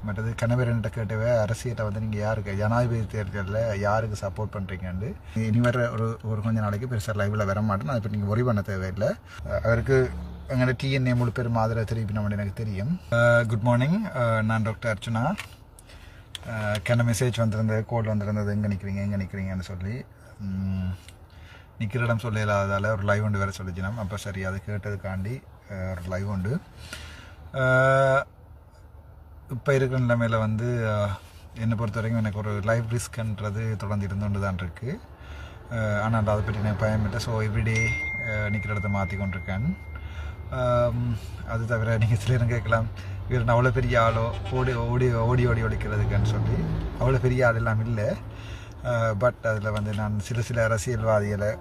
மற்றது கணவர்கிட்ட கேட்டவே அரசியலை வந்து நீங்கள் யாருக்கு ஜனாதிபதி தேர்தலில் யாருக்கு சப்போர்ட் பண்ணுறீங்கன்னு இனி வர ஒரு கொஞ்ச நாளைக்கு பெருசாக லைவில் வர மாட்டேன். அதை இப்போ நீங்கள் ஒரி பண்ண தேவையில்லை. அவருக்கு எங்களோட டிஎன்ஏ முழு பேரும் ஆதரவு தெரிவிக்கணும்னு எனக்கு தெரியும். குட் மார்னிங், நான் டாக்டர் அர்ச்சனா. கென்ன மெசேஜ் வந்திருந்தது, கோல் வந்திருந்தது, எங்கே நிற்கிறீங்கன்னு சொல்லி நிற்கிற இடம் சொல்ல இல்லாததால் ஒரு லைவ் ஒன்று வேறு சொல்லிச்சினோம். அப்போ சரி, அது கேட்டதுக்காண்டி ஒரு லைவ் உண்டு. இப்போ இருக்கிற நிலைமையில் வந்து என்னை பொறுத்த வரைக்கும் எனக்கு ஒரு லைஃப் ரிஸ்க்ன்றது தொடர்ந்து இருந்துകൊണ്ട് தான் இருக்குது. ஆனால் அதை பற்றி எனக்கு பயம் இல்லை. ஸோ எவ்ரிடே நிற்கிற இடத்த மாற்றி கொண்டிருக்கேன். அது தவிர நீங்கள் சில நேரம் கேட்கலாம், இவர் அவ்வளோ பெரிய ஆளோ ஓடி ஓடி ஓடி ஓடி ஒழிக்கிறதுக்குன்னு சொல்லி. அவ்வளோ பெரிய ஆள் எல்லாம் இல்லை. பட் அதில் வந்து நான் சில அரசியல்வாதிகளை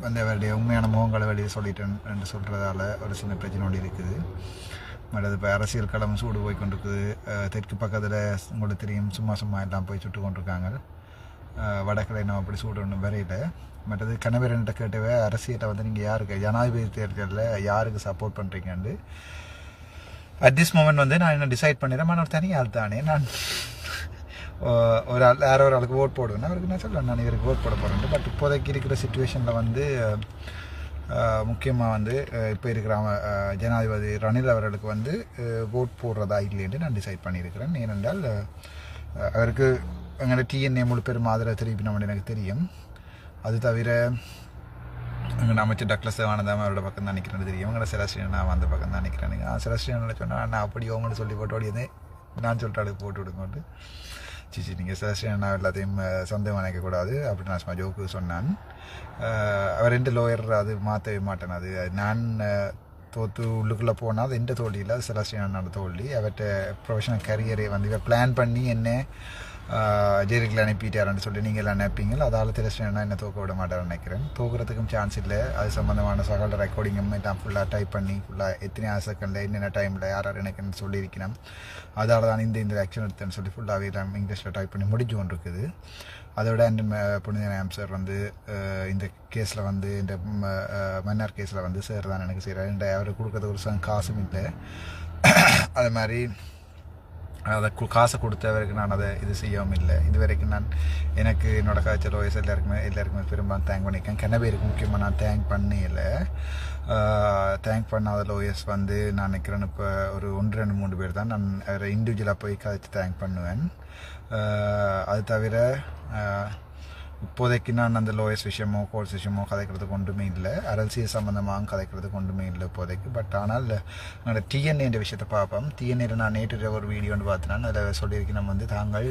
வந்து அவருடைய உண்மையான முகங்களை வெளியே சொல்லிட்டேன் என்று சொல்கிறதால ஒரு சின்ன பிரச்சனை ஒன்று இருக்குது. மற்றது இப்போ அரசியல் களம் சூடு போய் கொண்டிருக்குது. தெற்கு பக்கத்தில் உங்களுக்கு தெரியும், சும்மா எல்லாம் போய் சுட்டு கொண்டிருக்காங்க. வடக்கில் இன்னும் அப்படி சூடு ஒன்றும் வரையில. மற்றது கணவர்கிட்ட கேட்டவே அரசியலை வந்து நீங்கள் யாருக்கு ஜனாதிபதி தேர்தலில் யாருக்கு சப்போர்ட் பண்ணுறீங்கன்னு அட் திஸ் மொமெண்ட் வந்து நான் என்ன டிசைட் பண்ணிடுறேன். நான் ஒரு தனியாள் தானே, நான் ஒரு ஆள் யாரோ ஒரு ஆளுக்கு ஓட் போடுவேன். அவருக்கு நான் சொல்லுவேன் நான் இவருக்கு ஓட் போட போகிறேன். பட் இப்போதைக்கு இருக்கிற சுச்சுவேஷனில் வந்து முக்கியமாக வந்து இப்போ இருக்கிற ஜனாதிபதி ரணில் அவர்களுக்கு வந்து ஓட் போடுறதா இல்லைன்னு நான் டிசைட் பண்ணியிருக்கிறேன். ஏனென்றால் அவருக்கு எங்களோட டிஎன்ஏ முழு பேரும் ஆதரவு தெரிவிக்கணும்னு எனக்கு தெரியும். அது தவிர எங்கள் அமைச்சர் டக்ளஸ் தேவானந்தாம அவரோட பக்கம் தான் நிற்கிறேன்னு தெரியும். எங்களோட செலஸ்டியன் நான் அந்த பக்கம் தான் நிற்கிறேன். செலஸ்டியனில் சொன்னால் நான் அப்படி அவங்கள்ட்ட சொல்லி போட்டு ஓடியதே நான் சொல்லிட்டு அதுக்கு போட்டு விடுங்கோட்டு. நீங்கள் செலஸ்டியன் எல்லாத்தையும் சந்தேகம் நினைக்கக்கூடாது அப்படின்னு நான் சும்மா ஜோக்கு சொன்னான். அவர் ரெண்டு லோயர் அது மாற்றவே மாட்டேன். அது நான் தோற்று உள்ளுக்குள்ளே போனால் அது எந்த தோல்வியில் அது செலஸ்டியனோட தோல்வி. அவர்கிட்ட ப்ரொஃபஷனல் கரியரை வந்து இவர் பிளான் பண்ணி என்ன ஜெயிலுக்குள்ள அனுப்பிட்டாருன்னு சொல்லி நீங்கள் எல்லாம் நினைப்பீங்க. அதால் செலஸ்டியனா என்ன தோக்க விட மாட்டாருன்னு நினைக்கிறேன். தோக்குறதுக்கும் சான்ஸ் இல்லை. அது சம்மந்தமான சகல ரெக்கார்டிங்கும் எல்லாம் ஃபுல்லாக டைப் பண்ணி ஃபுல்லாக எத்தனை செகண்டில் என்னென்ன டைமில் யார் எனக்குன்னு சொல்லியிருக்கணும். அதால் தான் இந்த ஆக்ஷன் எடுத்தேன்னு சொல்லி ஃபுல்லாகவே இங்கிலீஷில் டைப் பண்ணி முடிஞ்சு கொண்டு இருக்குது. அதோட புனித ஆம்சர் வந்து இந்த கேஸில் வந்து இந்த மன்னார் கேஸில் வந்து சார் தான் எனக்கு செய்கிறார். அவர் கொடுக்குறது ஒரு காசும் இல்லை. அது மாதிரி அதை காசை கொடுத்தவருக்கு நான் அதை இது செய்யவும் இல்லை. இது வரைக்கும் நான் எனக்கு என்னோடய காய்ச்சல் வயசு எல்லாருக்குமே பெரும்பாலும் தேங்க் பண்ணியிருக்கேன். கென்னபேருக்கு முக்கியமாக நான் தேங்க் பண்ணல. தேங்க் பண்ணாத லோயர்ஸ் வந்து நான் நினைக்கிறேன் இப்போ ஒரு 1-2-3 பேர் தான் நான் அவரை இண்டிவிஜுவலாக போய் கதைச்சு தேங்க் பண்ணுவேன். அது தவிர இப்போதைக்கு நான் அந்த லோயர்ஸ் விஷயமோ கோர்ஸ் விஷயமோ கதைக்கிறதுக்கு ஒன்றுமே இல்லை. அரசியல் சம்மந்தமாக கதைக்கிறதுக்கு ஒன்றுமே இல்லை இப்போதைக்கு. பட் ஆனால் என்னோட டிஎன்ஏன்ற விஷயத்தை பார்ப்போம். டிஎன்ஏல நான் நேற்று ஒரு வீடியோன்னு பார்த்தேன்னா அதில் சொல்லியிருக்கேன், நம்ம வந்து தாங்கள்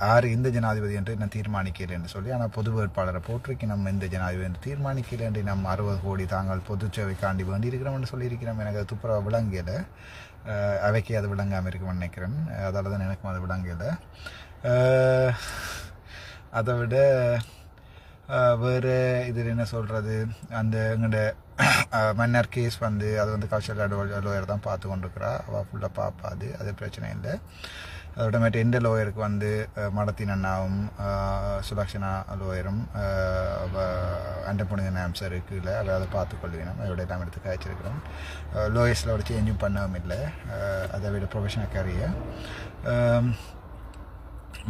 யார் இந்த ஜனாதிபதி என்று நான் தீர்மானிக்கலை என்று சொல்லி. ஆனால் பொது வேட்பாளரை போட்டிருக்கு நம்ம இந்த ஜனாதிபதி என்று தீர்மானிக்கலை என்று நம்ம 60 கோடி தாங்கள் பொது சேவைக்காண்டி வேண்டி இருக்கிறோம்னு சொல்லியிருக்கிறோம். எனக்கு அது துப்புரவாக விளங்கலை. அவைக்கு அது விளங்காமல் இருக்குமென்னு நினைக்கிறேன். அதால் தான் எனக்கும் அது விளங்கலை. அதை விட வேறு இதில் என்ன சொல்கிறது, அந்த எங்கள்ட மன்னர் கேஸ் வந்து அது வந்து கௌசல்யா லோயர் தான் பார்த்து கொண்டிருக்கிறா. அவள் ஃபுல்லாக பார்ப்பாது, அது பிரச்சனை இல்லை. அதோட மேட்டு எந்த லோயருக்கு வந்து மடத்தின் அண்ணாவும் சுலக்ஷனா லோயரும் புனித ஆம்சர் இருக்குல்ல, அதை பார்த்துக்கொள்வேன். அதோட எல்லாம் எடுத்து காய்ச்சிருக்கிறோம். லோயர்ஸில் ஒரு சேஞ்சும் பண்ணவும் இல்லை. அதை விட ப்ரொஃபஷனல் கேரியர்.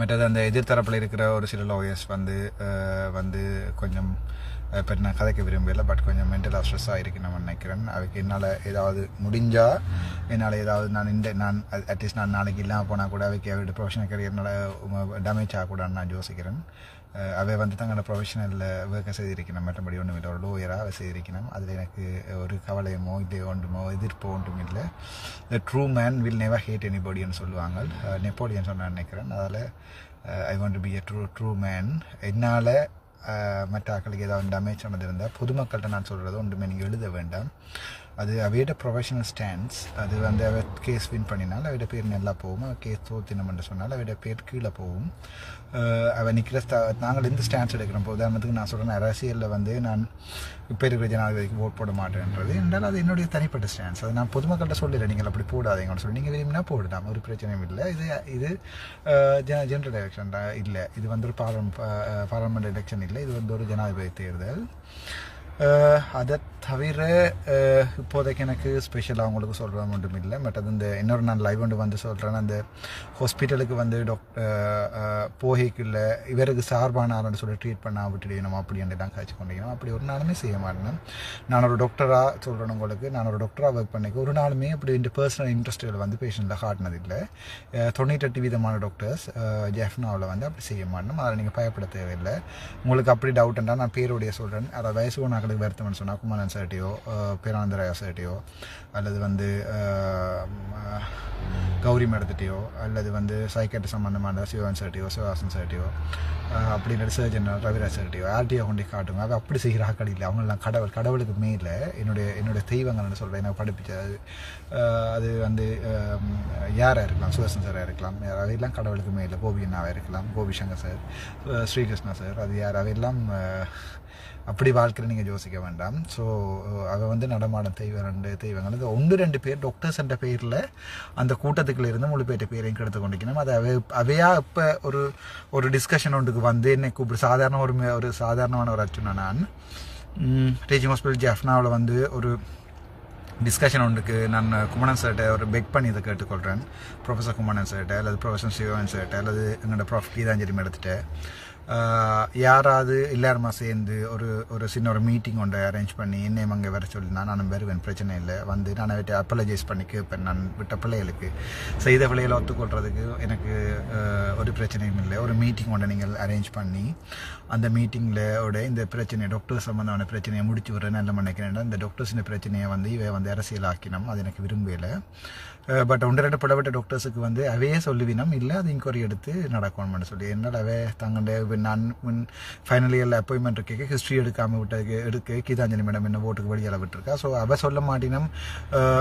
மற்றது அந்த எதிர்த்தரப்பில் இருக்கிற ஒரு சில லோயர்ஸ் வந்து கொஞ்சம் இப்போ நான் கதைக்க விரும்பல. பட் கொஞ்சம் மென்டலாக ஸ்ட்ரெஸ்ஸாக இருக்கு நான் நினைக்கிறேன். அதுக்கு என்னால் ஏதாவது முடிஞ்சால் என்னால் ஏதாவது நான் அட்லீஸ்ட் நான் நாளைக்கு இல்லாமல் போனால் கூட அவைக்கு அவருடைய ப்ரொஃபஷனல் கரியர்னால டேமேஜ் ஆகக்கூடாதுன்னு நான் யோசிக்கிறேன். அவை வந்து தங்களோட ப்ரொஃபஷனலில் ஒர்க்கை செய்திருக்கணும். மற்றபடி ஒன்றும் இல்லை. ஒரு லோயராக அவை செய்திருக்கணும். அதில் எனக்கு ஒரு கவலையமோ இல்லை ஒன்றுமோ எதிர்ப்போ ஒன்றும் இல்லை. The true man will never hate எனிபடின்னு சொல்லுவாங்க. நெப்போலியன் சொன்ன நினைக்கிறேன். அதில் I want to be a true man. என்னால் மற்ற ஆக்களுக்கு ஏதாவது டேமேஜ் நடந்திருந்தால் பொதுமக்கள்கிட்ட நான் சொல்கிறது ஒன்றுமே நீங்கள் எழுத வேண்டாம். அது அவையோட ப்ரொஃபஷனல் ஸ்டாண்ட்ஸ். அது வந்து அவ கேஸ் வின் பண்ணினால் அவையோட பேர் நல்லா போகும். அவள் கேஸ் தோத்தினம்னு சொன்னால் அவையோட பேர் கீழே போகும். அவள் நிற்கிற நாங்கள் எந்த ஸ்டாண்ட்ஸ் எடுக்கிறோம். இப்போ உதாரணத்துக்கு நான் சொல்கிறேன், அரசியலில் வந்து நான் இப்போ இருக்கிற ஜனாதிபதிக்கு ஓட் போட மாட்டேன்றது என்றால் அது என்னுடைய தனிப்பட்ட ஸ்டாண்ட்ஸ். அது நான் பொதுமக்கள்கிட்ட சொல்லிடுறேன், நீங்கள் அப்படி போடாதீங்கன்னு சொல்லி. நீங்கள் விரும்பினா போடலாம், ஒரு பிரச்சனையும் இல்லை. இது ஜெனரல் எலெக்ஷன் இல்லை. இது வந்து ஒரு பார்லமெண்ட் எலெக்ஷன் இல்லை. இது வந்து ஒரு ஜனாதிபதி தேர்தல். அதை தவிர இப்போதைக்கு எனக்கு ஸ்பெஷலாக அவங்களுக்கு சொல்கிறேன் ஒன்றும் இல்லை. பட் அது இந்த இன்னொரு நான் லைவ் ஒன்று வந்து சொல்கிறேன். அந்த ஹாஸ்பிட்டலுக்கு வந்து போகைக்குள்ள இவருக்கு சார்பான ஆளுன்னு சொல்லி ட்ரீட் பண்ண விட்டுடணும் அப்படின்னு தான் காய்ச்சி கொண்டிருக்கணும். அப்படி ஒரு நாளுமே செய்ய மாட்டேன். நான் ஒரு டாக்டராக சொல்கிறேன் உங்களுக்கு. நான் ஒரு டாக்டராக ஒர்க் பண்ணிக்க ஒரு நாளுமே அப்படி இந்த பர்சனல் இன்ட்ரெஸ்ட்டுகள் வந்து பேஷண்ட்டில் காட்டினதில்லை. 98% டாக்டர்ஸ் ஜெஃப்னாவில் வந்து அப்படி செய்ய மாட்டோம். அதில் நீங்கள் பயப்பட தேவையில்லை. உங்களுக்கு அப்படி டவுட்டுன்றா நான் பேருடைய சொல்கிறேன். அதை வயசு ஒன்றாக்களுக்கு வருத்தம்னு சொன்னால் குமாரன் சார்ட்டையோ பேரானந்தராயா சார்ட்டையோ அல்லது வந்து கௌரி மேடத்திட்டையோ அல்லது வந்து சைக்கேட்ரி சம்மந்தமான சிவன் சார்ட்டையோ சிவகாசன் சார்ட்டையோ அப்படின்ற சர்ஜன் ரவிராஜ் சார்ட்டையோ ஆர்டிஓ கொண்டு காட்டுங்க. அது அப்படி செய்கிற ஆக்கள் இல்லை. அவங்களெலாம் கடவுளுக்கு மேலே என்னுடைய தெய்வங்கள்னு சொல்கிறேன். எனக்கு படிப்பிச்சது அது வந்து யாராக இருக்கலாம், சுதர்சன் சாராக இருக்கலாம், அவையெல்லாம் கடவுளுக்கு மேலே. கோபி அண்ணாவாக இருக்கலாம், கோபி சங்கர் சார், ஸ்ரீகிருஷ்ணா சார், அது யார் அவையெல்லாம் அப்படி வாழ்க்கையில் நீங்கள் யோசிக்க வேண்டாம். ஸோ அவள் வந்து நடமாடும் தெய்வங்கள் இது 1-2 பேர் டாக்டர்ஸ் என்ற பேரில் அந்த கூட்டத்துக்குள்ள இருந்து முழு பேர்ட்ட பேரையும் கெடுத்து கொண்டிருக்கணும். அது அவையா இப்போ ஒரு டிஸ்கஷன் ஒன்றுக்கு வந்து என்னை கூப்பிடு சாதாரணமான ஒரு அர்ச்சனை. நான் டீச்சிங் ஹாஸ்பிட்டல் ஜெஃப்னாவில் வந்து ஒரு டிஸ்கஷன் ஒன்றுக்கு நான் குமணன் சார்கிட்ட ஒரு பெக் பண்ணி இதை கேட்டுக்கொள்கிறேன். ப்ரொஃபஸர் குமணன் சார்கிட்ட அல்லது ப்ரொஃபஸர் சிவன் சார்கிட்ட அல்லது எங்களோட ப்ரொஃப் கீதாஞ்சலி மேடத்திட்ட யாராவது எல்லாருமா சேர்ந்து ஒரு சின்ன ஒரு மீட்டிங் ஒன்றை அரேஞ்ச் பண்ணி என்னையும் அங்கே வர சொல்லி நானும் வருவேன். பிரச்சனை இல்லை. வந்து நான் விட்டு அப்பலஜைஸ் பண்ணி கேட்பேன். நான் விட்ட பிள்ளைகளுக்கு செய்த பிள்ளைகளை ஒத்துக்கொள்றதுக்கு எனக்கு ஒரு பிரச்சனையும் இல்லை. ஒரு மீட்டிங் ஒன்றை நீங்கள் அரேஞ்ச் பண்ணி அந்த மீட்டிங்கில் இந்த பிரச்சனை டாக்டர் சம்மந்தமான பிரச்சனையை முடிச்சு விட்றேன் நல்ல நினைக்கிறேன். இந்த டாக்டர்ஸின் பிரச்சனையை வந்து இவை வந்து அரசியலாக்கினோம். அது எனக்கு விரும்பலை. பட் 1-2 படப்பட்ட டாக்டர்ஸுக்கு வந்து அவையே சொல்லுவினோம் இல்லை அது இன்கொயரி எடுத்து நடக்கணும்னு சொல்லி. என்னால் அவை தங்களுடைய நான் ஃபைனல் இயரில் அப்பாயின்மெண்ட் இருக்க ஹிஸ்ட்ரி எடுக்காமல் எடுக்க கீதாஞ்சலி மேடம் என்ன ஓட்டுக்கு வழியால் விட்டுருக்கா. ஸோ அவள் சொல்ல மாட்டினோம்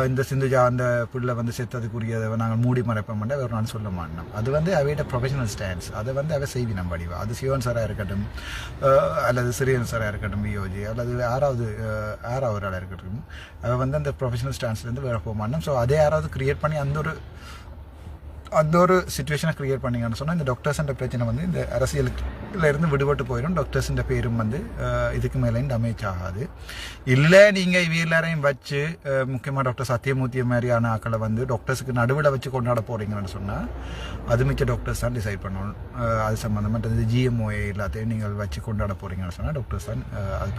இந்த சிந்துஜா அந்த பிள்ளை வந்து செத்ததுக்குரியதை நாங்கள் மூடி மறைப்போம் வேறு நான் சொல்ல மாட்டோம். அது வந்து அவையோட ப்ரொஃபஷனல் ஸ்டாண்ட்ஸ். அதை வந்து அவை செய்வினம் வடிவா. அது சிவன் சாராக இருக்கட்டும் அல்லது சிறியன் சாராக இருக்கட்டும், வியோஜி அல்லது யாராவது ஆளாக இருக்கட்டும், அவள் வந்து அந்த ப்ரொஃபஷனல் ஸ்டாண்ட்ஸ்லேருந்து வேற போக மாட்டோம். ஸோ அதே யாராவது கிரியேட் பண்ணி அந்த ஒரு சிச்சுவேஷனை கிரியேட் பண்ணிங்கன்னு சொன்னால் இந்த டாக்டர்ஸ்ன்ற பிரச்சனை வந்து இந்த அரசியலுக்குலேருந்து விடுபட்டு போயிடும். டாக்டர்ஸ்ன்ற பேரும் வந்து இதுக்கு மேலே டேமேஜ் ஆகாது. இல்லை நீங்கள் இவ எல்லாரையும் வச்சு முக்கியமாக டாக்டர் சத்தியமூர்த்தி மாதிரியான ஆக்களை வந்து டாக்டர்ஸுக்கு நடுவில் வச்சு கொண்டாட போகிறீங்கன்னு சொன்னால் அது மிச்ச டாக்டர்ஸ் தான் டிசைட் பண்ணணும். அது சம்மந்தமாக ஜிஎம்ஓஏ எல்லாத்தையும் நீங்கள் வச்சு கொண்டாட போகிறீங்கன்னு சொன்னால் டாக்டர்ஸ் தான் அதை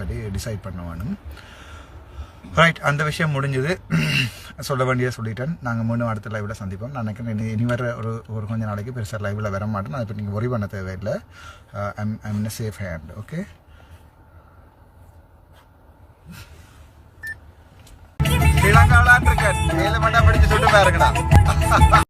பற்றி டிசைட் பண்ண வேணும். ரைட், அந்த விஷயம் முடிஞ்சது. சொல்ல வேண்டியதை சொல்லிட்டேன். நாங்கள் மீண்டும் அடுத்த லைவில் சந்திப்போம். நான் நினைக்கிறேன் இனி வர ஒரு கொஞ்ச நாளைக்கு பெருசாக லைவில் வர மாட்டேன். அதை பற்றி நீங்கள் ஒரி பண்ண தேவையில்லை. I'm in safe hand. Okay, ஸ்ரீலங்காவிலான் இருக்கேன். 7 மண்டா படிச்சு சுட்டு பாருங்கடா.